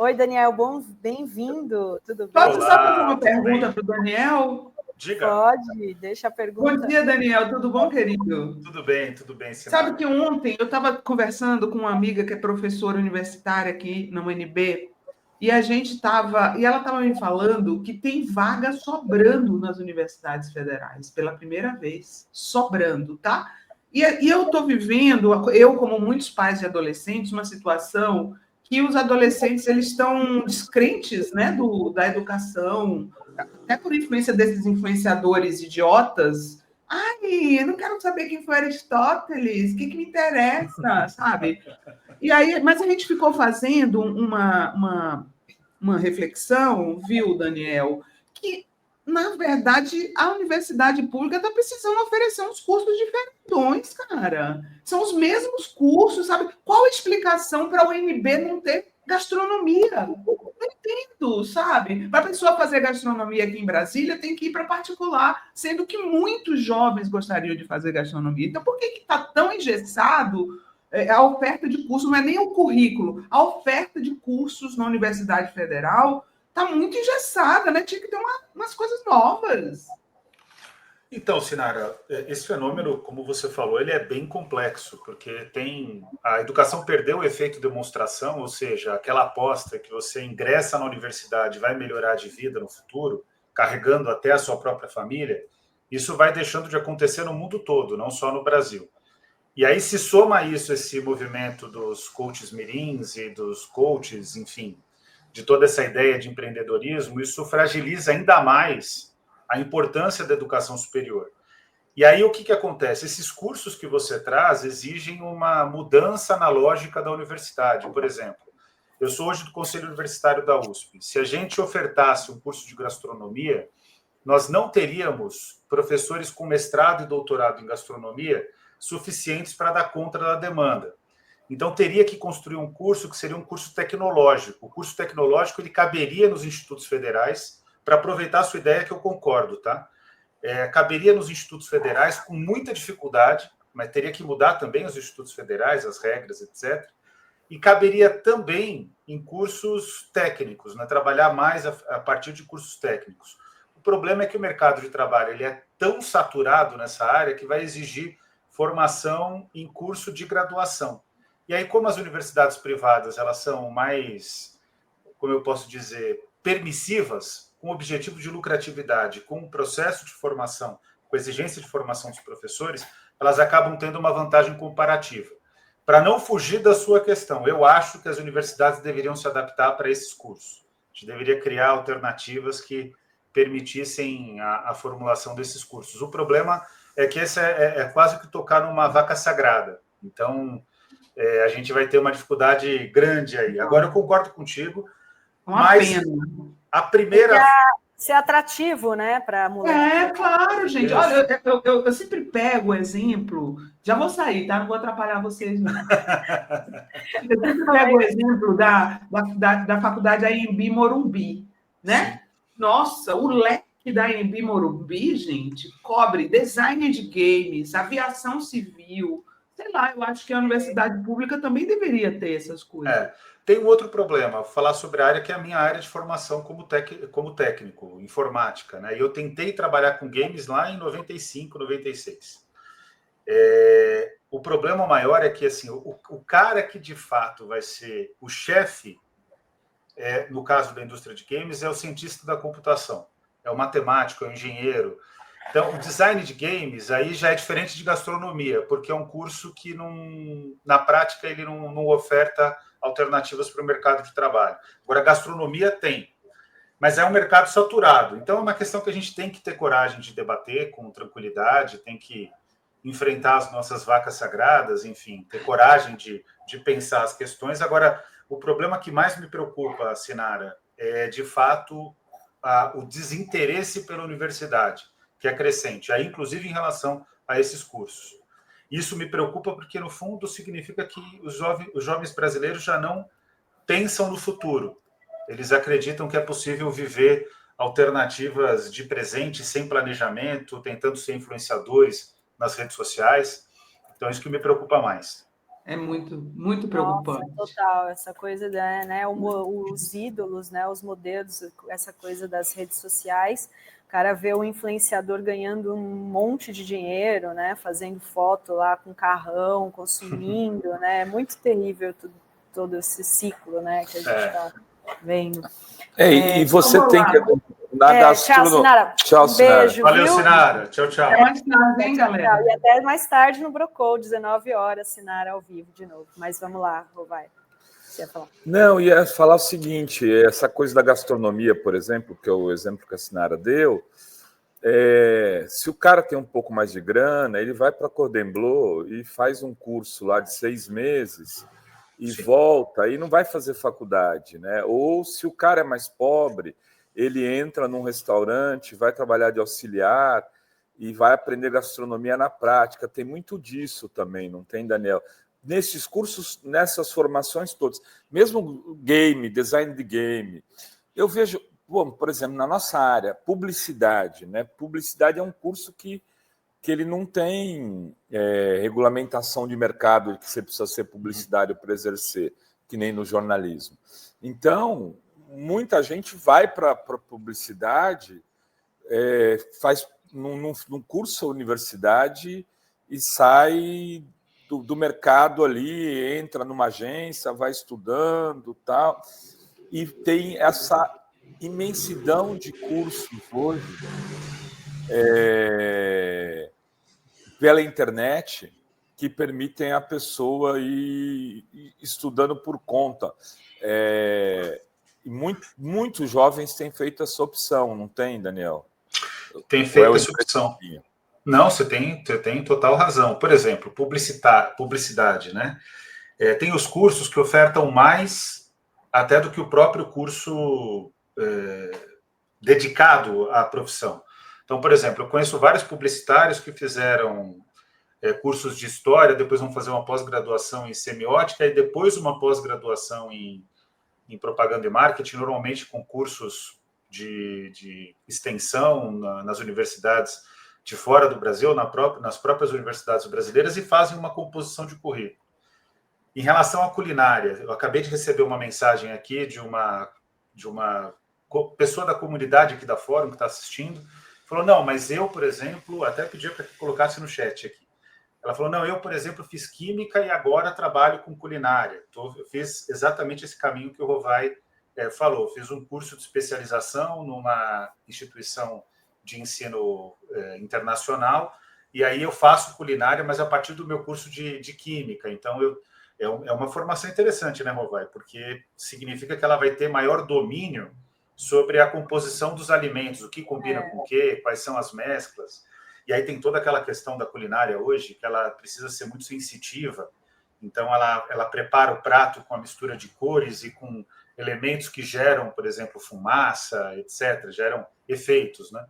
Oi, Daniel, bem-vindo. Tudo bem? Posso só fazer uma pergunta para o Daniel? Diga. Pode, deixa a pergunta. Bom dia, Daniel. Tudo bom, querido? Tudo bem, Sinara. Sabe que ontem eu estava conversando com uma amiga que é professora universitária aqui na UNB, e ela estava me falando que tem vaga sobrando nas universidades federais, pela primeira vez, sobrando, tá? E eu estou vivendo, eu como muitos pais e adolescentes, uma situação que os adolescentes eles estão descrentes, né, da educação, até por influência desses influenciadores idiotas. Ai, eu não quero saber quem foi Aristóteles, o que me interessa, sabe? E aí, mas a gente ficou fazendo uma reflexão, viu, Daniel, que, na verdade, a universidade pública está precisando oferecer uns cursos diferentões, cara. São os mesmos cursos, sabe? Qual a explicação para a UNB não ter gastronomia? Não entendo, sabe? Para a pessoa fazer gastronomia aqui em Brasília, tem que ir para particular, sendo que muitos jovens gostariam de fazer gastronomia. Então, por que está tão engessado a oferta de cursos? Não é nem o currículo, a oferta de cursos na Universidade Federal está muito engessada, né? Tinha que ter umas coisas novas. Então, Sinara, esse fenômeno, como você falou, ele é bem complexo, porque a educação perdeu o efeito demonstração, ou seja, aquela aposta que você ingressa na universidade vai melhorar de vida no futuro, carregando até a sua própria família. Isso vai deixando de acontecer no mundo todo, não só no Brasil. E aí se soma a isso esse movimento dos coaches mirins e dos coaches, enfim, de toda essa ideia de empreendedorismo, isso fragiliza ainda mais a importância da educação superior. E aí o que acontece? Esses cursos que você traz exigem uma mudança na lógica da universidade. Por exemplo, eu sou hoje do Conselho Universitário da USP. Se a gente ofertasse um curso de gastronomia, nós não teríamos professores com mestrado e doutorado em gastronomia suficientes para dar conta da demanda. Então, teria que construir um curso que seria um curso tecnológico. O curso tecnológico ele caberia nos institutos federais, para aproveitar a sua ideia, que eu concordo, tá? Caberia nos institutos federais com muita dificuldade, mas teria que mudar também os institutos federais, as regras, etc. E caberia também em cursos técnicos, né? Trabalhar mais a partir de cursos técnicos. O problema é que o mercado de trabalho ele é tão saturado nessa área que vai exigir formação em curso de graduação. E aí, como as universidades privadas elas são mais, como eu posso dizer, permissivas, com objetivo de lucratividade, com um processo de formação, com exigência de formação dos professores, elas acabam tendo uma vantagem comparativa. Para não fugir da sua questão, eu acho que as universidades deveriam se adaptar para esses cursos. A gente deveria criar alternativas que permitissem a formulação desses cursos. O problema é que esse é quase que tocar numa vaca sagrada. Então, a gente vai ter uma dificuldade grande aí. Agora, eu concordo contigo, mas pena. A primeira... Ser atrativo, né, para a mulher. Claro, gente. Isso. Olha, eu sempre pego o exemplo... Já vou sair, tá? Não vou atrapalhar vocês, não. Eu sempre pego o exemplo da faculdade AMB Morumbi, né? Sim. Nossa, o leque da AMB Morumbi, gente, cobre design de games, aviação civil... Sei lá, eu acho que a universidade pública também deveria ter essas coisas. Tem um outro problema, vou falar sobre a área que é a minha área de formação como técnico, informática, né? E eu tentei trabalhar com games lá em 95, 96. O problema maior é que assim, o cara que de fato vai ser o chefe, no caso da indústria de games, é o cientista da computação, é o matemático, é o engenheiro. Então, o design de games aí já é diferente de gastronomia, porque é um curso que, na prática, ele não oferta alternativas para o mercado de trabalho. Agora, a gastronomia tem, mas é um mercado saturado. Então, é uma questão que a gente tem que ter coragem de debater com tranquilidade, tem que enfrentar as nossas vacas sagradas, enfim, ter coragem de pensar as questões. Agora, o problema que mais me preocupa, Sinara, é, de fato, o desinteresse pela universidade, que é crescente, aí, inclusive em relação a esses cursos. Isso me preocupa porque, no fundo, significa que os jovens brasileiros já não pensam no futuro. Eles acreditam que é possível viver alternativas de presente, sem planejamento, tentando ser influenciadores nas redes sociais. Então, isso que me preocupa mais. É muito, muito Nossa, preocupante. total, essa coisa da, né, os ídolos, né, os modelos, essa coisa das redes sociais, o cara vê o influenciador ganhando um monte de dinheiro, né, fazendo foto lá com carrão, consumindo, né, é muito terrível todo esse ciclo, né, que a gente está vendo. E você tem que... Tchau, Sinara. Tchau, um beijo, valeu, viu? Sinara. Tchau, tchau. Até mais tarde, hein, galera? Tchau. E até mais tarde no Brocol, 19 horas, Sinara ao vivo de novo. Mas vamos lá, Rovai. Você ia falar. Não, ia falar o seguinte, essa coisa da gastronomia, por exemplo, que é o exemplo que a Sinara deu, se o cara tem um pouco mais de grana, ele vai para Cordon Bleu e faz um curso lá de 6 meses e volta, e não vai fazer faculdade, né? Ou se o cara é mais pobre, ele entra num restaurante, vai trabalhar de auxiliar e vai aprender gastronomia na prática. Tem muito disso também, não tem, Daniel? Nesses cursos, nessas formações todas, mesmo game, design de game, eu vejo, bom, por exemplo, na nossa área, publicidade, né? Publicidade é um curso que ele não tem regulamentação de mercado, que você precisa ser publicitário para exercer, que nem no jornalismo. Então, muita gente vai para a publicidade, faz num curso da universidade e sai do mercado ali, entra numa agência, vai estudando, tal, e tem essa imensidão de cursos hoje pela internet que permitem a pessoa ir estudando por conta. E muitos jovens têm feito essa opção, não tem, Daniel? Tem feito essa opção. Não, você tem total razão. Por exemplo, publicidade, né? Tem os cursos que ofertam mais até do que o próprio curso dedicado à profissão. Então, por exemplo, eu conheço vários publicitários que fizeram cursos de história, depois vão fazer uma pós-graduação em semiótica e depois uma pós-graduação em propaganda e marketing, normalmente com cursos de extensão nas universidades de fora do Brasil, nas próprias universidades brasileiras, e fazem uma composição de currículo. Em relação à culinária, eu acabei de receber uma mensagem aqui de uma pessoa da comunidade aqui da Fórum que está assistindo, falou, não, mas eu, por exemplo, até pedi para que colocasse no chat aqui. Ela falou, não, eu, por exemplo, fiz química e agora trabalho com culinária. Eu fiz exatamente esse caminho que o Rovai falou. Fiz um curso de especialização numa instituição de ensino internacional, e aí eu faço culinária, mas a partir do meu curso de química. Então, é uma formação interessante, né, Rovai? Porque significa que ela vai ter maior domínio sobre a composição dos alimentos, o que combina com o quê, quais são as mesclas. E aí tem toda aquela questão da culinária hoje, que ela precisa ser muito sensitiva. Então, ela prepara o prato com a mistura de cores e com elementos que geram, por exemplo, fumaça, etc., geram efeitos, né?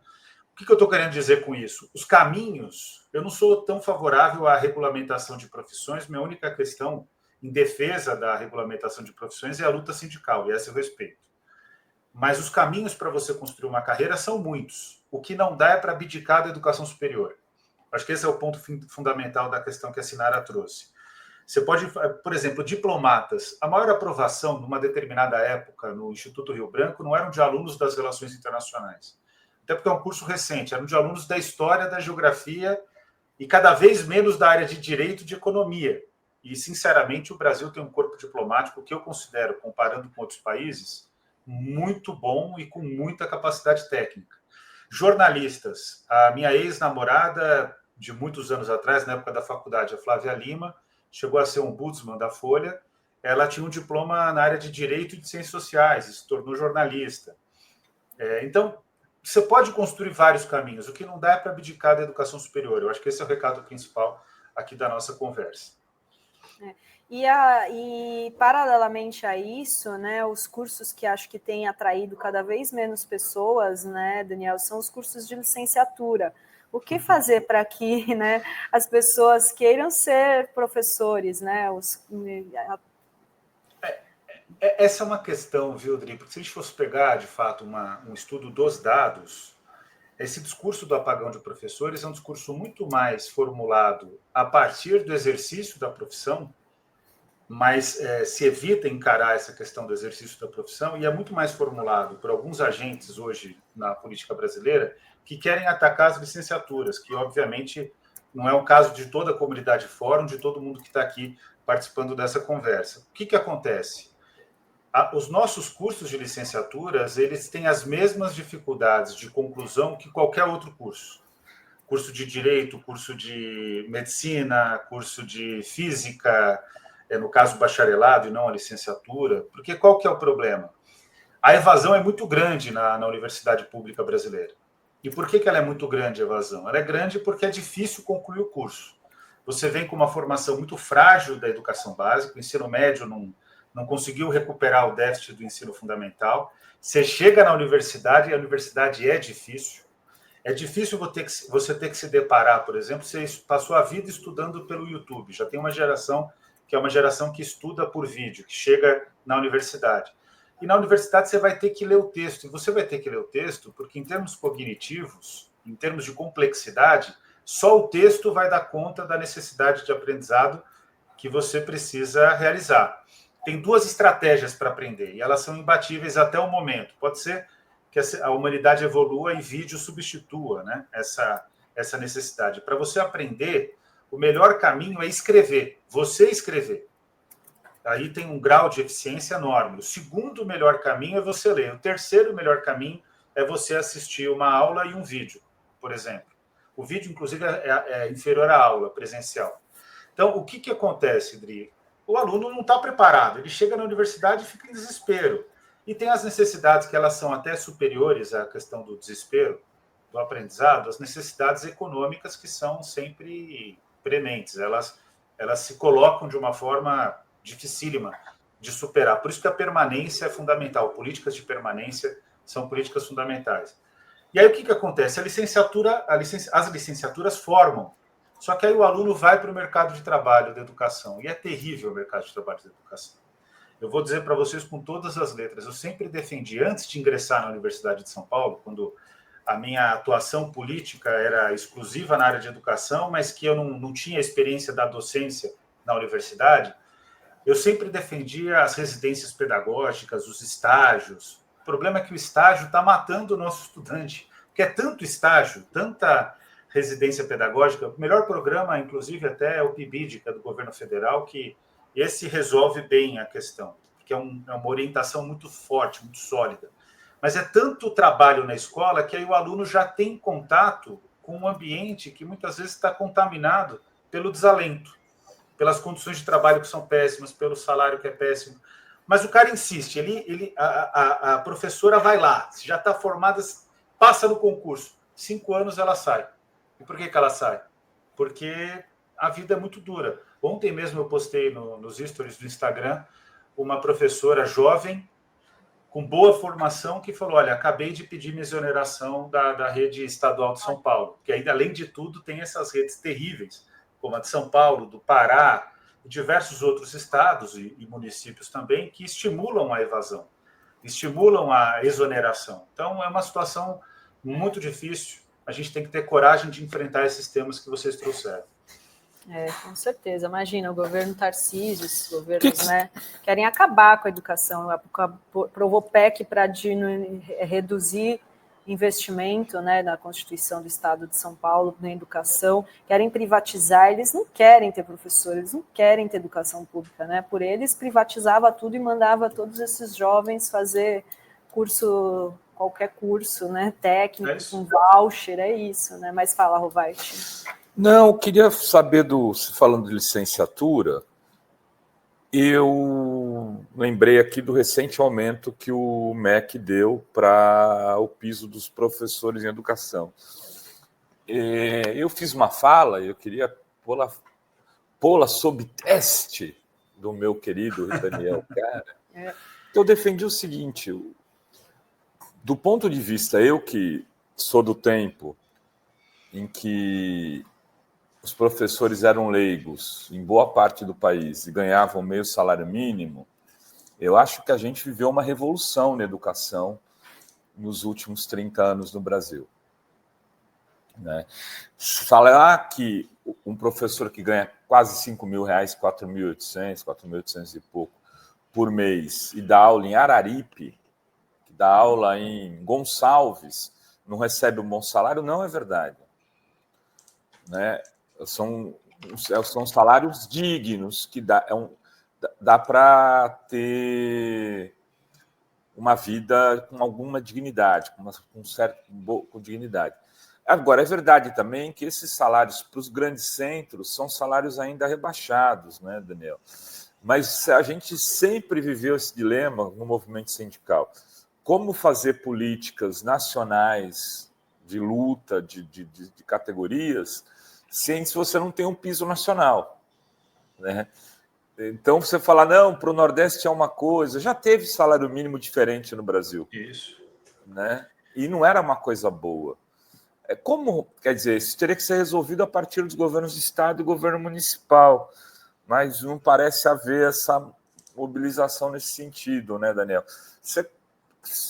O que eu estou querendo dizer com isso? Os caminhos, eu não sou tão favorável à regulamentação de profissões, minha única questão em defesa da regulamentação de profissões é a luta sindical, e essa eu respeito. Mas os caminhos para você construir uma carreira são muitos. O que não dá é para abdicar da educação superior. Acho que esse é o ponto fundamental da questão que a Sinara trouxe. Você pode, por exemplo, diplomatas. A maior aprovação numa determinada época no Instituto Rio Branco não eram de alunos das relações internacionais. Até porque é um curso recente, eram de alunos da história, da geografia e cada vez menos da área de direito e de economia. E, sinceramente, o Brasil tem um corpo diplomático que eu considero, comparando com outros países, muito bom e com muita capacidade técnica. Jornalistas. A minha ex-namorada, de muitos anos atrás, na época da faculdade, a Flávia Lima, chegou a ser ombudsman da Folha. Ela tinha um diploma na área de Direito e de Ciências Sociais, e se tornou jornalista. Então, você pode construir vários caminhos. O que não dá é para abdicar da educação superior. Eu acho que esse é o recado principal aqui da nossa conversa. E paralelamente a isso, né, os cursos que acho que têm atraído cada vez menos pessoas, né, Daniel, são os cursos de licenciatura. O que fazer para que, né, as pessoas queiram ser professores, né? Essa é uma questão, viu, Dri? Porque se a gente fosse pegar, de fato, um estudo dos dados, esse discurso do apagão de professores é um discurso muito mais formulado a partir do exercício da profissão mas se evita encarar essa questão do exercício da profissão, e é muito mais formulado por alguns agentes hoje na política brasileira que querem atacar as licenciaturas, que obviamente não é o caso de toda a comunidade fórum, de todo mundo que está aqui participando dessa conversa. O que acontece? Os nossos cursos de licenciaturas, eles têm as mesmas dificuldades de conclusão que qualquer outro curso. Curso de Direito, curso de Medicina, curso de Física, no caso bacharelado e não a licenciatura, porque qual que é o problema? A evasão é muito grande na universidade pública brasileira. E por que ela é muito grande, a evasão? Ela é grande porque é difícil concluir o curso. Você vem com uma formação muito frágil da educação básica, o ensino médio não conseguiu recuperar o déficit do ensino fundamental. Você chega na universidade e a universidade é difícil. É difícil você ter que se deparar, por exemplo, você passou a vida estudando pelo YouTube. Já tem uma geração que é uma geração que estuda por vídeo, que chega na universidade. E na universidade você vai ter que ler o texto. E você vai ter que ler o texto porque, em termos cognitivos, em termos de complexidade, só o texto vai dar conta da necessidade de aprendizado que você precisa realizar. Tem duas estratégias para aprender, e elas são imbatíveis até o momento. Pode ser que a humanidade evolua e vídeo substitua, né, essa necessidade. Para você aprender, o melhor caminho é escrever, você escrever. Aí tem um grau de eficiência enorme. O segundo melhor caminho é você ler. O terceiro melhor caminho é você assistir uma aula e um vídeo, por exemplo. O vídeo, inclusive, é inferior à aula presencial. Então, o que acontece, Dri? O aluno não está preparado. Ele chega na universidade e fica em desespero. E tem as necessidades que elas são até superiores à questão do desespero, do aprendizado, as necessidades econômicas que são sempre prementes. Elas se colocam de uma forma dificílima de superar. Por isso que a permanência é fundamental. Políticas de permanência são políticas fundamentais. E aí o que acontece? As licenciaturas formam. Só que aí o aluno vai para o mercado de trabalho da educação. E é terrível o mercado de trabalho da educação. Eu vou dizer para vocês com todas as letras. Eu sempre defendi, antes de ingressar na Universidade de São Paulo, quando a minha atuação política era exclusiva na área de educação, mas que eu não tinha experiência da docência na universidade, eu sempre defendia as residências pedagógicas, os estágios. O problema é que o estágio está matando o nosso estudante, porque é tanto estágio, tanta residência pedagógica. O melhor programa, inclusive, até é o PIBID, que é do governo federal, que esse resolve bem a questão, porque é uma orientação muito forte, muito sólida. Mas é tanto trabalho na escola que aí o aluno já tem contato com um ambiente que muitas vezes está contaminado pelo desalento, pelas condições de trabalho que são péssimas, pelo salário que é péssimo. Mas o cara insiste, a professora vai lá, se já está formada, passa no concurso, 5 anos ela sai. E por que ela sai? Porque a vida é muito dura. Ontem mesmo eu postei nos stories do Instagram uma professora jovem, com boa formação, que falou, olha, acabei de pedir minha exoneração da rede estadual de São Paulo, que ainda, além de tudo, tem essas redes terríveis, como a de São Paulo, do Pará, e diversos outros estados e municípios também, que estimulam a evasão, estimulam a exoneração. Então, é uma situação muito difícil. A gente tem que ter coragem de enfrentar esses temas que vocês trouxeram. Com certeza. Imagina, o governo Tarcísio, os governos querem acabar com a educação. Aprovou PEC para reduzir investimento, né, na Constituição do Estado de São Paulo na educação, querem privatizar, eles não querem ter professores, eles não querem ter educação pública, né? Por eles privatizava tudo e mandava todos esses jovens fazer qualquer curso, né, técnico, com voucher, é isso, né? Mas fala, Rovait. Não, eu queria saber falando de licenciatura, eu lembrei aqui do recente aumento que o MEC deu para o piso dos professores em educação. Eu fiz uma fala, eu queria pô-la sob teste do meu querido Daniel Cara. Eu defendi o seguinte, do ponto de vista, eu que sou do tempo em que os professores eram leigos em boa parte do país e ganhavam meio salário mínimo, eu acho que a gente viveu uma revolução na educação nos últimos 30 anos no Brasil. né? Falar que um professor que ganha quase R$5.000, 4.800 e pouco por mês, e dá aula em Araripe, que dá aula em Gonçalves, não recebe um bom salário, não é verdade. Né? São salários dignos, que dá para ter uma vida com alguma dignidade, com dignidade. Agora, é verdade também que esses salários para os grandes centros são salários ainda rebaixados, né, Daniel? Mas a gente sempre viveu esse dilema no movimento sindical. Como fazer políticas nacionais de luta, de categorias, se você não tem um piso nacional, né? Então, você fala, não, para o Nordeste é uma coisa, já teve salário mínimo diferente no Brasil. Isso. Né? E não era uma coisa boa. Como, quer dizer, isso teria que ser resolvido a partir dos governos de Estado e governo municipal, mas não parece haver essa mobilização nesse sentido, né, Daniel? Você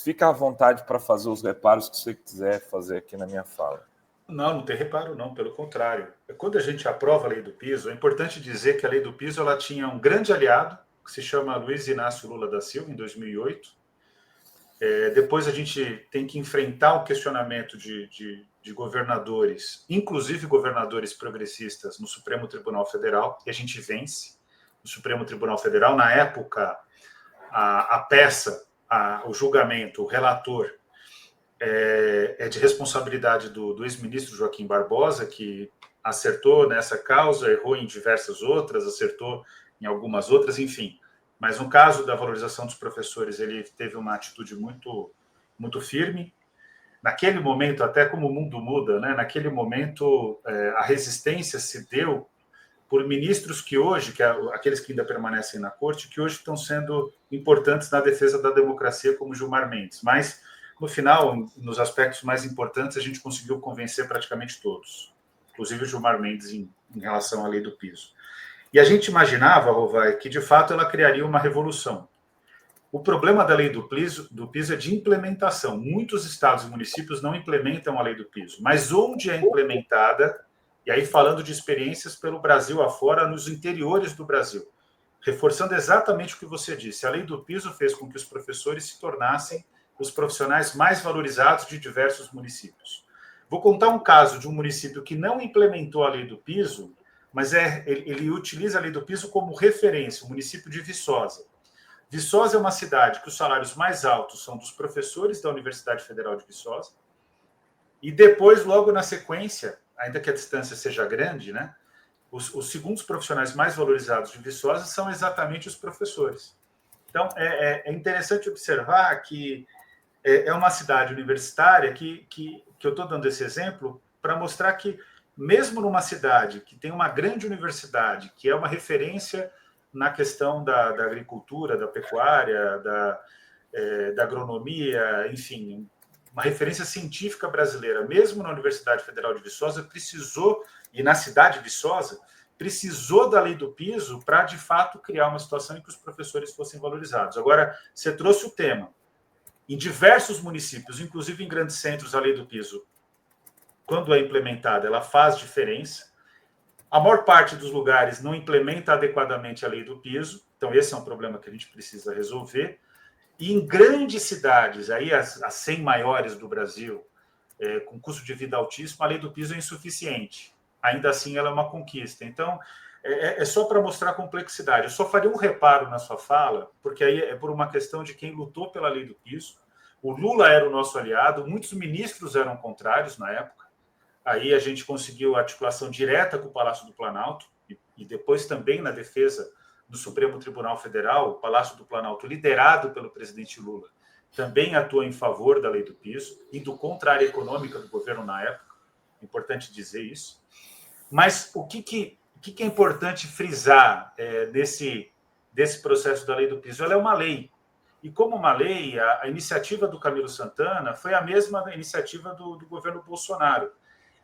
fica à vontade para fazer os reparos que você quiser fazer aqui na minha fala. Não tem reparo, não, pelo contrário. Quando a gente aprova a lei do piso, é importante dizer que a lei do piso ela tinha um grande aliado, que se chama Luiz Inácio Lula da Silva, em 2008. Depois a gente tem que enfrentar o questionamento de governadores, inclusive governadores progressistas, no Supremo Tribunal Federal, e a gente vence no Supremo Tribunal Federal. Na época, a peça, o julgamento, o relator, é de responsabilidade do ex-ministro Joaquim Barbosa, que acertou nessa causa, errou em diversas outras, acertou em algumas outras, enfim. Mas no caso da valorização dos professores, ele teve uma atitude muito, muito firme. Naquele momento, até como o mundo muda, né? Naquele momento, a resistência se deu por ministros que hoje, aqueles que ainda permanecem na corte, que hoje estão sendo importantes na defesa da democracia, como Gilmar Mendes. Mas, no final, nos aspectos mais importantes, a gente conseguiu convencer praticamente todos, inclusive o Gilmar Mendes em relação à lei do piso. E a gente imaginava, Rovai, que de fato ela criaria uma revolução. O problema da lei do piso é de implementação. Muitos estados e municípios não implementam a lei do piso, mas onde é implementada, e aí falando de experiências pelo Brasil afora, nos interiores do Brasil, reforçando exatamente o que você disse, a lei do piso fez com que os professores se tornassem os profissionais mais valorizados de diversos municípios. Vou contar um caso de um município que não implementou a lei do piso, mas ele utiliza a lei do piso como referência, o município de Viçosa. Viçosa é uma cidade que os salários mais altos são dos professores da Universidade Federal de Viçosa, e depois, logo na sequência, ainda que a distância seja grande, né, os segundos profissionais mais valorizados de Viçosa são exatamente os professores. Então, é interessante observar que é uma cidade universitária que eu estou dando esse exemplo para mostrar que, mesmo numa cidade que tem uma grande universidade, que é uma referência na questão da agricultura, da pecuária, da agronomia, enfim, uma referência científica brasileira, mesmo na Universidade Federal de Viçosa, precisou, e na cidade de Viçosa, precisou da lei do piso para, de fato, criar uma situação em que os professores fossem valorizados. Agora, você trouxe o tema. Em diversos municípios, inclusive em grandes centros, a lei do piso, quando é implementada, ela faz diferença. A maior parte dos lugares não implementa adequadamente a lei do piso, então esse é um problema que a gente precisa resolver. E em grandes cidades, aí as 100 maiores do Brasil, com custo de vida altíssimo, a lei do piso é insuficiente. Ainda assim, ela é uma conquista. Então, é só para mostrar a complexidade. Eu só faria um reparo na sua fala, porque aí é por uma questão de quem lutou pela lei do piso. O Lula era o nosso aliado, muitos ministros eram contrários na época. Aí a gente conseguiu articulação direta com o Palácio do Planalto, e depois também na defesa do Supremo Tribunal Federal, o Palácio do Planalto, liderado pelo presidente Lula, também atua em favor da lei do piso, indo contra a área econômica do governo na época. É importante dizer isso. Mas o que é importante frisar desse processo da lei do piso? Ela é uma lei. E como uma lei, a iniciativa do Camilo Santana foi a mesma iniciativa do governo Bolsonaro.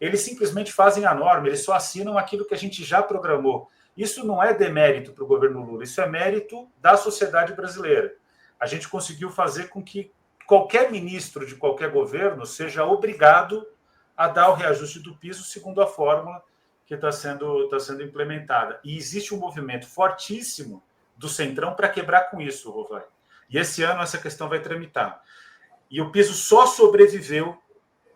Eles simplesmente fazem a norma, eles só assinam aquilo que a gente já programou. Isso não é demérito para o governo Lula, isso é mérito da sociedade brasileira. A gente conseguiu fazer com que qualquer ministro de qualquer governo seja obrigado a dar o reajuste do piso segundo a fórmula que está sendo implementada. E existe um movimento fortíssimo do Centrão para quebrar com isso, Rovai. E esse ano essa questão vai tramitar. E o piso só sobreviveu,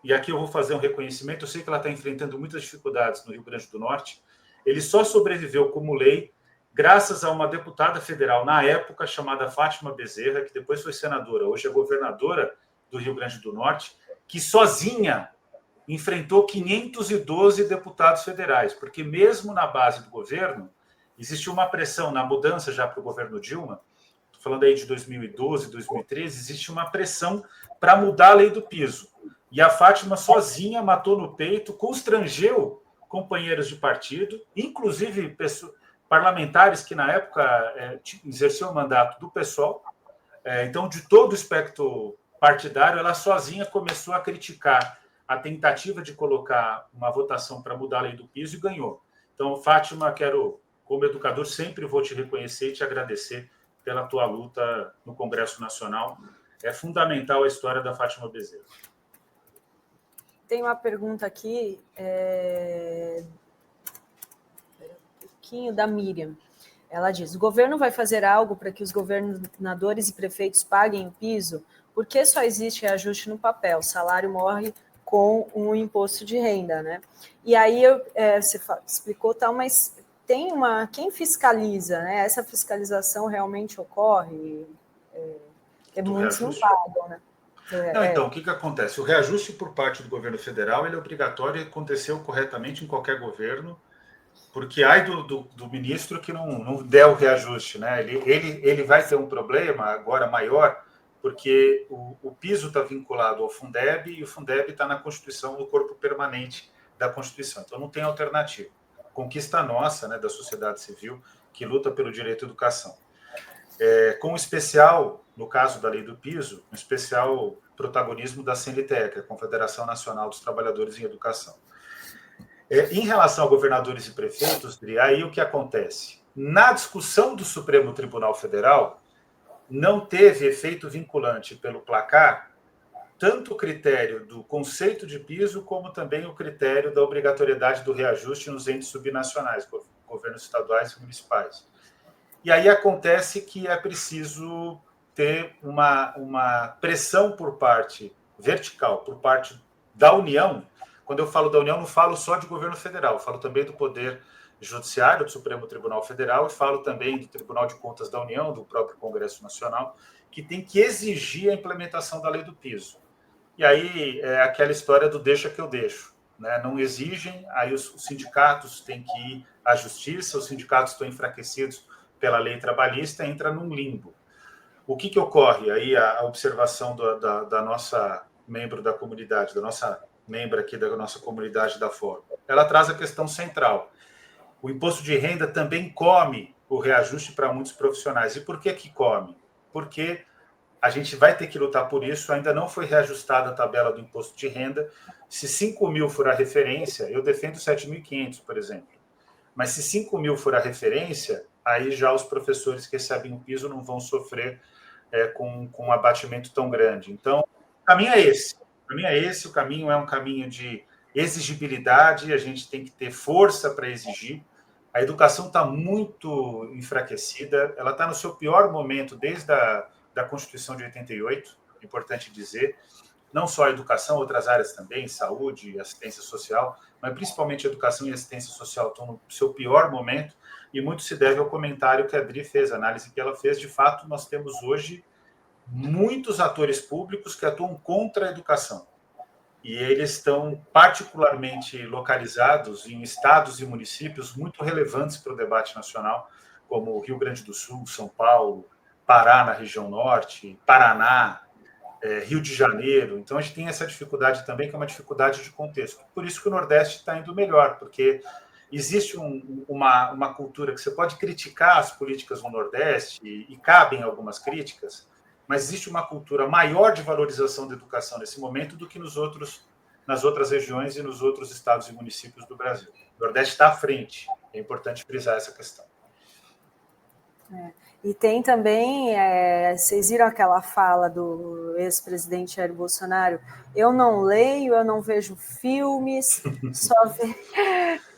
e aqui eu vou fazer um reconhecimento, eu sei que ela está enfrentando muitas dificuldades no Rio Grande do Norte, ele só sobreviveu como lei graças a uma deputada federal, na época, chamada Fátima Bezerra, que depois foi senadora, hoje é governadora do Rio Grande do Norte, que sozinha enfrentou 512 deputados federais, porque mesmo na base do governo, existiu uma pressão na mudança já para o governo Dilma, estou falando aí de 2012, 2013, existe uma pressão para mudar a lei do piso. E a Fátima sozinha matou no peito, constrangeu companheiros de partido, inclusive parlamentares que na época exerciam o mandato do PSOL. Então, de todo o espectro partidário, ela sozinha começou a criticar a tentativa de colocar uma votação para mudar a lei do piso e ganhou. Então, Fátima, como educador, sempre vou te reconhecer e te agradecer pela tua luta no Congresso Nacional. É fundamental a história da Fátima Bezerra. Tem uma pergunta aqui, da Miriam. Ela diz: o governo vai fazer algo para que os governadores e prefeitos paguem o piso? Por que só existe reajuste no papel? O salário morre com um imposto de renda, né? E aí você explicou tal, mas tem quem fiscaliza, né? Essa fiscalização realmente ocorre? Muitos não pagam, né? Então, o que acontece? O reajuste por parte do governo federal ele é obrigatório e aconteceu corretamente em qualquer governo, porque ai do ministro que não der o reajuste, né? Ele vai ter um problema agora maior, porque o piso está vinculado ao Fundeb e o Fundeb está na Constituição, no corpo permanente da Constituição. Então, não tem alternativa. Conquista nossa, né, da sociedade civil, que luta pelo direito à educação. Com especial, no caso da lei do piso, um especial protagonismo da CNTE, que é a Confederação Nacional dos Trabalhadores em Educação. Em relação a governadores e prefeitos, aí o que acontece? Na discussão do Supremo Tribunal Federal, não teve efeito vinculante pelo placar tanto o critério do conceito de piso, como também o critério da obrigatoriedade do reajuste nos entes subnacionais, governos estaduais e municipais. E aí acontece que é preciso ter uma pressão por parte vertical, por parte da União. Quando eu falo da União, não falo só de governo federal, falo também do Poder Judiciário, do Supremo Tribunal Federal, e falo também do Tribunal de Contas da União, do próprio Congresso Nacional, que tem que exigir a implementação da lei do piso. E aí é aquela história do deixa que eu deixo, né? Não exigem, aí os sindicatos têm que ir à justiça, os sindicatos estão enfraquecidos pela lei trabalhista, entra num limbo. O que ocorre? Aí a observação da nossa membro da comunidade, da nossa membro aqui da nossa comunidade da Fórum, ela traz a questão central. O imposto de renda também come o reajuste para muitos profissionais. E por que come? Porque a gente vai ter que lutar por isso, ainda não foi reajustada a tabela do imposto de renda. Se 5 mil for a referência, eu defendo 7.500, por exemplo. Mas se 5 mil for a referência, aí já os professores que recebem o piso não vão sofrer com um abatimento tão grande. Então, o caminho é esse. O caminho é um caminho de exigibilidade, a gente tem que ter força para exigir. A educação está muito enfraquecida, ela está no seu pior momento desde da Constituição de 88, é importante dizer. Não só a educação, outras áreas também, saúde, assistência social, mas principalmente a educação e assistência social estão no seu pior momento, e muito se deve ao comentário que a Adri fez, a análise que ela fez. De fato, nós temos hoje muitos atores públicos que atuam contra a educação. E eles estão particularmente localizados em estados e municípios muito relevantes para o debate nacional, como Rio Grande do Sul, São Paulo, Pará na região norte, Paraná, Rio de Janeiro. Então, a gente tem essa dificuldade também, que é uma dificuldade de contexto. Por isso que o Nordeste está indo melhor, porque existe uma cultura que você pode criticar as políticas no Nordeste, e cabem algumas críticas, mas existe uma cultura maior de valorização da educação nesse momento do que nas outras regiões e nos outros estados e municípios do Brasil. O Nordeste está à frente, é importante frisar essa questão. E tem também, vocês viram aquela fala do ex-presidente Jair Bolsonaro? Eu não leio, eu não vejo filmes, só vejo...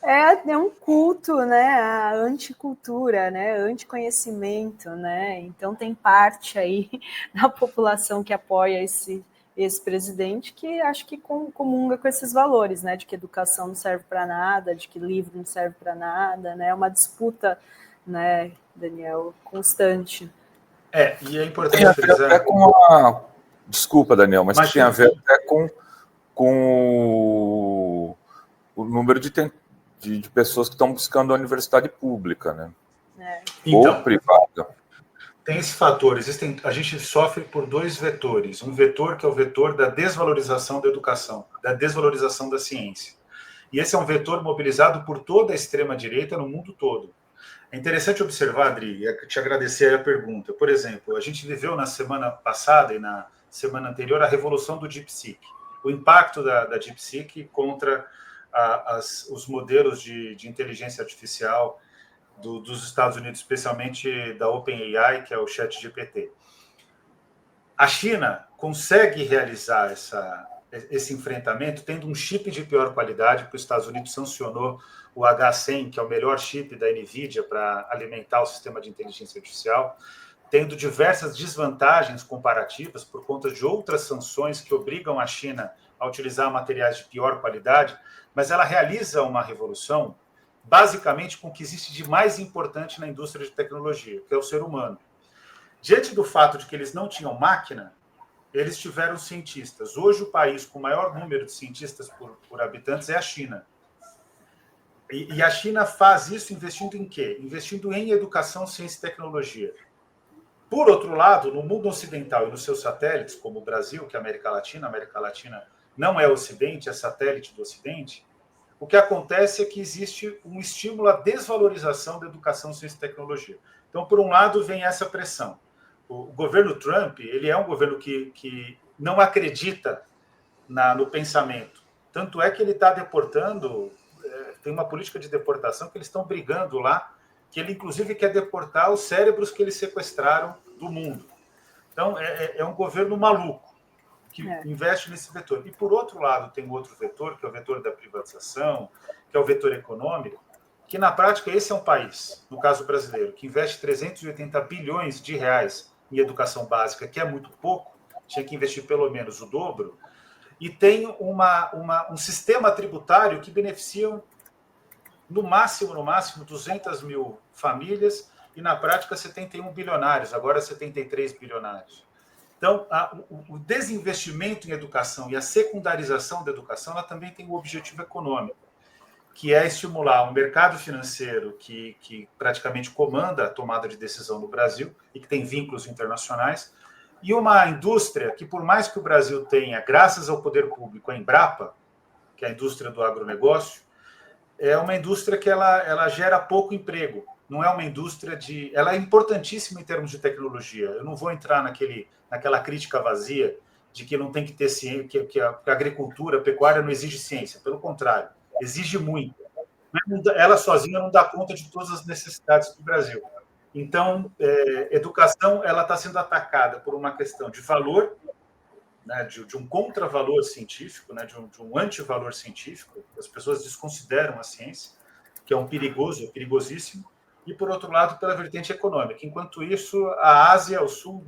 É um culto, né? A anticultura, né? Anticonhecimento, né? Então tem parte aí da população que apoia esse ex-presidente que acho que comunga com esses valores, né? De que educação não serve para nada, de que livro não serve para nada, né? É uma disputa, né, Daniel, constante. E é importante tem a ver frisar... até com a... Desculpa, Daniel, mas tem a ver até com o número de pessoas que estão buscando a universidade pública, né? Então, ou privada. Tem esse fator. A gente sofre por 2 vetores. Um vetor que é o vetor da desvalorização da educação, da desvalorização da ciência. E esse é um vetor mobilizado por toda a extrema-direita no mundo todo. É interessante observar, Adri, e te agradecer a pergunta. Por exemplo, a gente viveu na semana passada e na semana anterior a revolução do DeepSeek. O impacto da DeepSeek contra os modelos de inteligência artificial dos Estados Unidos, especialmente da OpenAI, que é o ChatGPT. A China consegue realizar esse enfrentamento tendo um chip de pior qualidade, porque os Estados Unidos sancionou o H100, que é o melhor chip da NVIDIA para alimentar o sistema de inteligência artificial, tendo diversas desvantagens comparativas por conta de outras sanções que obrigam a China a utilizar materiais de pior qualidade, mas ela realiza uma revolução basicamente com o que existe de mais importante na indústria de tecnologia, que é o ser humano. Diante do fato de que eles não tinham máquina, eles tiveram cientistas. Hoje, o país com o maior número de cientistas por habitantes é a China. E a China faz isso investindo em quê? Investindo em educação, ciência e tecnologia. Por outro lado, no mundo ocidental e nos seus satélites, como o Brasil, que é a América Latina não é Ocidente, é satélite do Ocidente, o que acontece é que existe um estímulo à desvalorização da educação, ciência e tecnologia. Então, por um lado, vem essa pressão. O governo Trump, ele é um governo que não acredita no pensamento. Tanto é que ele está deportando, tem uma política de deportação que eles estão brigando lá, que ele, inclusive, quer deportar os cérebros que eles sequestraram do mundo. Então, é um governo maluco que investe nesse vetor. E, por outro lado, tem outro vetor, que é o vetor da privatização, que é o vetor econômico, que, na prática, esse é um país, no caso brasileiro, que investe 380 bilhões de reais em educação básica, que é muito pouco, tinha que investir pelo menos o dobro, e tem um sistema tributário que beneficia, no máximo, 200 mil famílias, e, na prática, 71 bilionários, agora 73 bilionários. Então, o desinvestimento em educação e a secundarização da educação, ela também tem um objetivo econômico, que é estimular um mercado financeiro que praticamente comanda a tomada de decisão no Brasil e que tem vínculos internacionais, e uma indústria que, por mais que o Brasil tenha, graças ao poder público, a Embrapa, que é a indústria do agronegócio, é uma indústria que ela gera pouco emprego. Não é uma indústria ela é importantíssima em termos de tecnologia. Eu não vou entrar naquela crítica vazia de que não tem que ter ciência, que a agricultura, a pecuária não exige ciência. Pelo contrário, exige muito. Ela sozinha não dá conta de todas as necessidades do Brasil. Então, educação ela está sendo atacada por uma questão de valor, né, de um contravalor científico, né, de um antivalor científico. As pessoas desconsideram a ciência, que é perigosíssimo. E, por outro lado, pela vertente econômica. Enquanto isso, a Ásia, o sul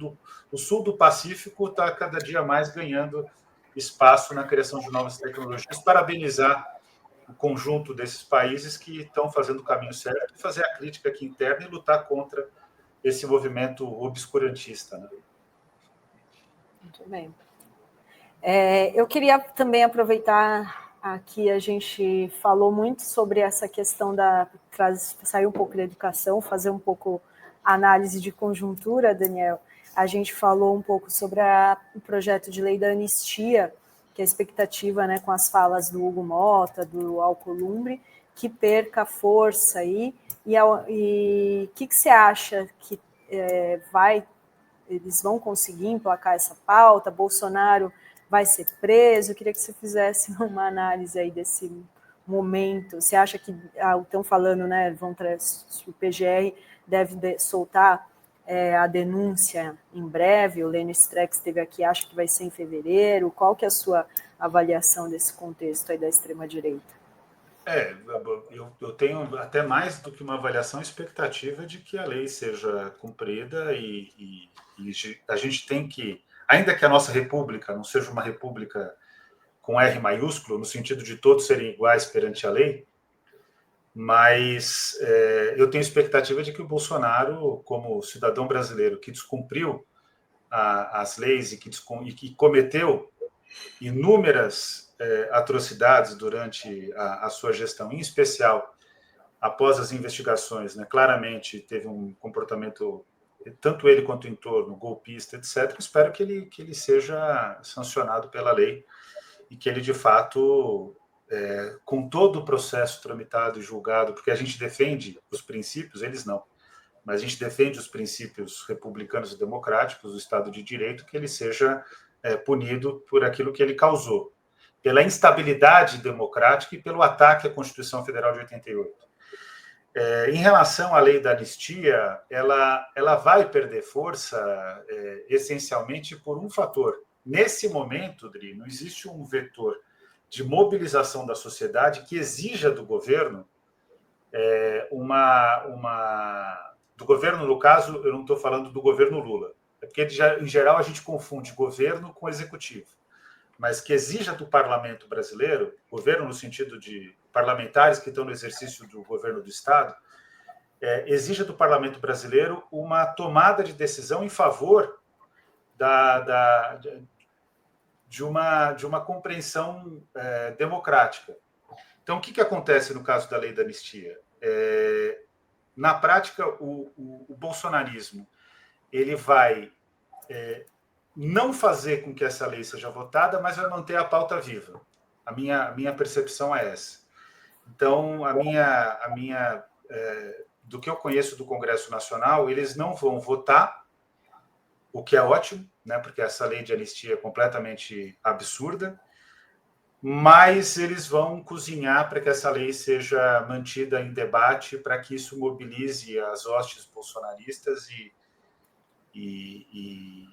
do Pacífico, está cada dia mais ganhando espaço na criação de novas tecnologias. Parabenizar o conjunto desses países que estão fazendo o caminho certo, e fazer a crítica aqui interna e lutar contra esse movimento obscurantista. Né? Muito bem. Eu queria também aproveitar aqui, a gente falou muito sobre essa questão sair um pouco da educação, fazer um pouco análise de conjuntura, Daniel. A gente falou um pouco sobre o projeto de lei da anistia, que é a expectativa, né, com as falas do Hugo Mota, do Alcolumbre, que perca força aí. E o que você acha que eles vão conseguir emplacar essa pauta? Bolsonaro vai ser preso? Eu queria que você fizesse uma análise aí desse momento. Você acha que estão falando, né? O PGR deve soltar a denúncia em breve? O Lênio Streck esteve aqui, acho que vai ser em fevereiro. Qual que é a sua avaliação desse contexto aí da extrema-direita? Eu tenho até mais do que uma avaliação, expectativa de que a lei seja cumprida e a gente tem que, ainda que a nossa república não seja uma república com R maiúsculo, no sentido de todos serem iguais perante a lei, mas eu tenho expectativa de que o Bolsonaro, como cidadão brasileiro que descumpriu as leis e que cometeu inúmeras atrocidades durante a sua gestão, em especial após as investigações, né, claramente teve um comportamento, tanto ele quanto o entorno, golpista, etc. Espero que ele seja sancionado pela lei e que ele, de fato, com todo o processo tramitado e julgado, porque a gente defende os princípios, eles não, mas a gente defende os princípios republicanos e democráticos do Estado de Direito, que ele seja punido por aquilo que ele causou, pela instabilidade democrática e pelo ataque à Constituição Federal de 88. Em relação à lei da anistia, ela vai perder força essencialmente por um fator. Nesse momento, Dri, não existe um vetor de mobilização da sociedade que exija do governo do governo, no caso, eu não estou falando do governo Lula, porque em geral a gente confunde governo com executivo, mas que exija do parlamento brasileiro, governo no sentido de parlamentares que estão no exercício do governo do Estado, exija do parlamento brasileiro uma tomada de decisão em favor de uma compreensão democrática. Então, o que acontece no caso da lei da anistia? Na prática, o bolsonarismo ele vai não fazer com que essa lei seja votada, mas vai manter a pauta viva. A minha percepção é essa. Então, do que eu conheço do Congresso Nacional, eles não vão votar, o que é ótimo, né, porque essa lei de anistia é completamente absurda, mas eles vão cozinhar para que essa lei seja mantida em debate, para que isso mobilize as hostes bolsonaristas e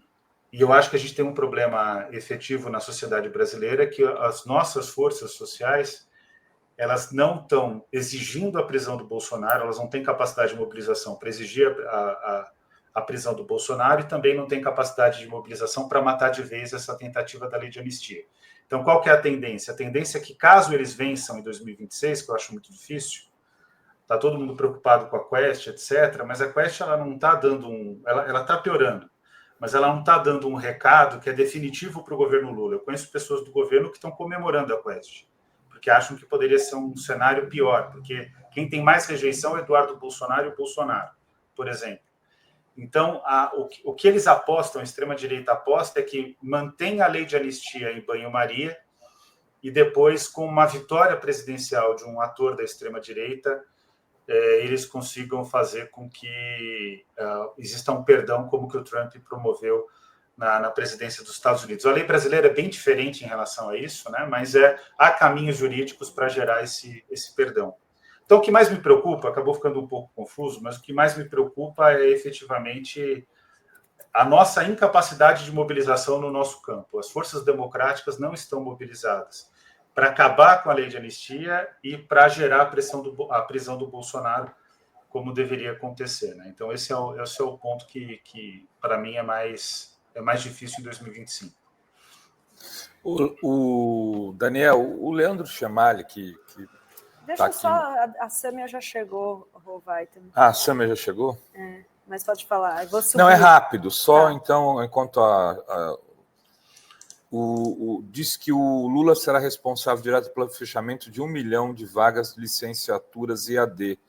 eu acho que a gente tem um problema efetivo na sociedade brasileira, que as nossas forças sociais elas não estão exigindo a prisão do Bolsonaro, elas não têm capacidade de mobilização para exigir a prisão do Bolsonaro e também não têm capacidade de mobilização para matar de vez essa tentativa da lei de anistia. Então, qual que é a tendência? A tendência é que, caso eles vençam em 2026, que eu acho muito difícil, está todo mundo preocupado com a Quest, etc., mas a Quest ela não está dando ela está piorando, mas ela não está dando um recado que é definitivo para o governo Lula. Eu conheço pessoas do governo que estão comemorando a Quest, porque acham que poderia ser um cenário pior, porque quem tem mais rejeição é Eduardo Bolsonaro e o Bolsonaro, por exemplo. Então, o que eles apostam, a extrema-direita aposta, é que mantém a lei de anistia em banho-maria e depois, com uma vitória presidencial de um ator da extrema-direita, eles consigam fazer com que exista um perdão como que o Trump promoveu na presidência dos Estados Unidos. A lei brasileira é bem diferente em relação a isso, né? Mas há caminhos jurídicos para gerar esse perdão. Então, o que mais me preocupa, acabou ficando um pouco confuso, mas o que mais me preocupa é efetivamente a nossa incapacidade de mobilização no nosso campo. As forças democráticas não estão mobilizadas para acabar com a lei de anistia e para gerar a prisão do Bolsonaro, como deveria acontecer, né? Então, esse é o ponto que para mim é mais difícil em 2025. O Daniel, o Leandro Chemali, que deixa tá só, a Sâmia já chegou, Rovaiter. A Sâmia já chegou? Mas pode falar. Eu vou subir. Não, é rápido, só tá. Então, enquanto diz que o Lula será responsável direto pelo fechamento de 1 milhão de vagas de licenciaturas EAD,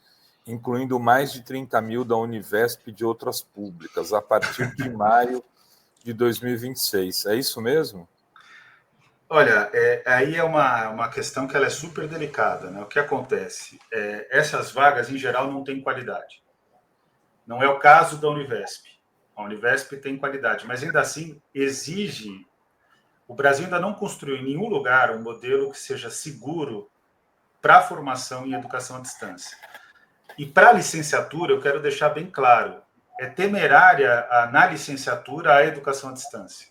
incluindo mais de 30 mil da Univesp e de outras públicas, a partir de maio de 2026. É isso mesmo? Olha, aí é uma questão que ela é super delicada, né? O que acontece? Essas vagas, em geral, não têm qualidade. Não é o caso da Univesp. A Univesp tem qualidade, mas ainda assim exige... O Brasil ainda não construiu em nenhum lugar um modelo que seja seguro para a formação em educação à distância. E para a licenciatura, eu quero deixar bem claro, é temerária na licenciatura a educação à distância.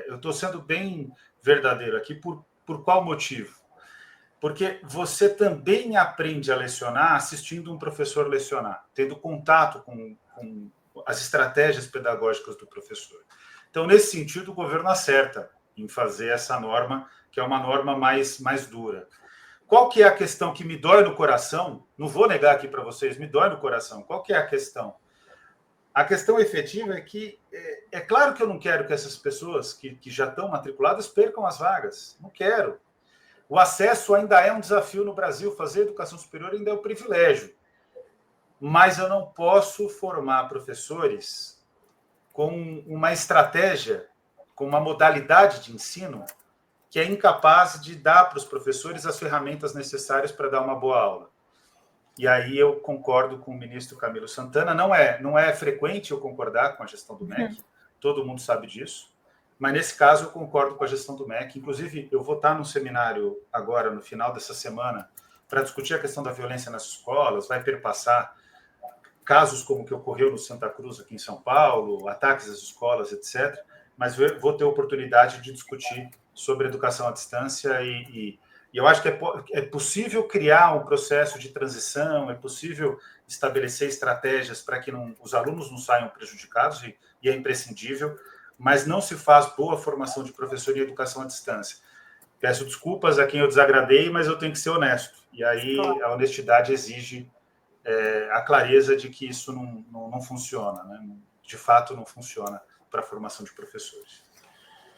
Eu estou sendo bem verdadeiro aqui, por qual motivo? Porque você também aprende a lecionar assistindo um professor lecionar, tendo contato com as estratégias pedagógicas do professor. Então, nesse sentido, o governo acerta em fazer essa norma, que é uma norma mais dura. Qual que é a questão que me dói no coração? Não vou negar aqui para vocês, me dói no coração. Qual que é a questão? A questão efetiva é que, é claro que eu não quero que essas pessoas que já estão matriculadas percam as vagas. Não quero. O acesso ainda é um desafio no Brasil, fazer educação superior ainda é um privilégio. Mas eu não posso formar professores com uma estratégia, com uma modalidade de ensino que é incapaz de dar para os professores as ferramentas necessárias para dar uma boa aula. E aí eu concordo com o ministro Camilo Santana. Não é frequente eu concordar com a gestão do MEC, todo mundo sabe disso, mas nesse caso eu concordo com a gestão do MEC. Inclusive, eu vou estar num seminário agora, no final dessa semana, para discutir a questão da violência nas escolas, vai perpassar casos como o que ocorreu no Santa Cruz, aqui em São Paulo, ataques às escolas, etc. Mas vou ter oportunidade de discutir sobre educação à distância e eu acho que é possível criar um processo de transição, é possível estabelecer estratégias para que os alunos não saiam prejudicados, e é imprescindível, mas não se faz boa formação de professor em educação à distância. Peço desculpas a quem eu desagradei, mas eu tenho que ser honesto. E aí a honestidade exige a clareza de que isso não funciona, né? De fato, não funciona para a formação de professores.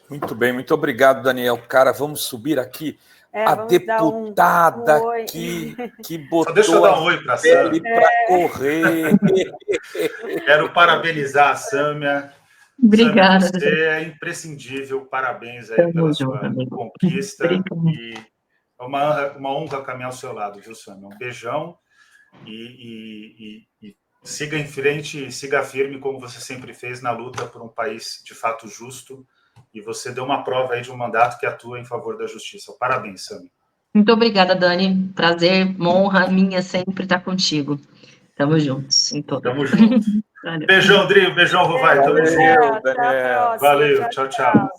Muito bem, muito obrigado, Daniel. Cara, vamos subir aqui. A deputada que botou. Só deixa eu dar um oi para a Sâmia. Para correr. Quero parabenizar a Sâmia. Obrigada. Sâmia, você é imprescindível. Parabéns aí pela sua conquista. E é uma honra caminhar ao seu lado, viu, Sâmia? Um beijão e siga em frente, siga firme como você sempre fez na luta por um país de fato justo. E você deu uma prova aí de um mandato que atua em favor da justiça. Parabéns, Sâmia. Muito obrigada, Dani. Prazer, honra minha sempre estar contigo. Tamo juntos. Tamo juntos. Beijão, Dri. Beijão, Rovai. Tamo junto. Daniel. Valeu. Tchau, tchau.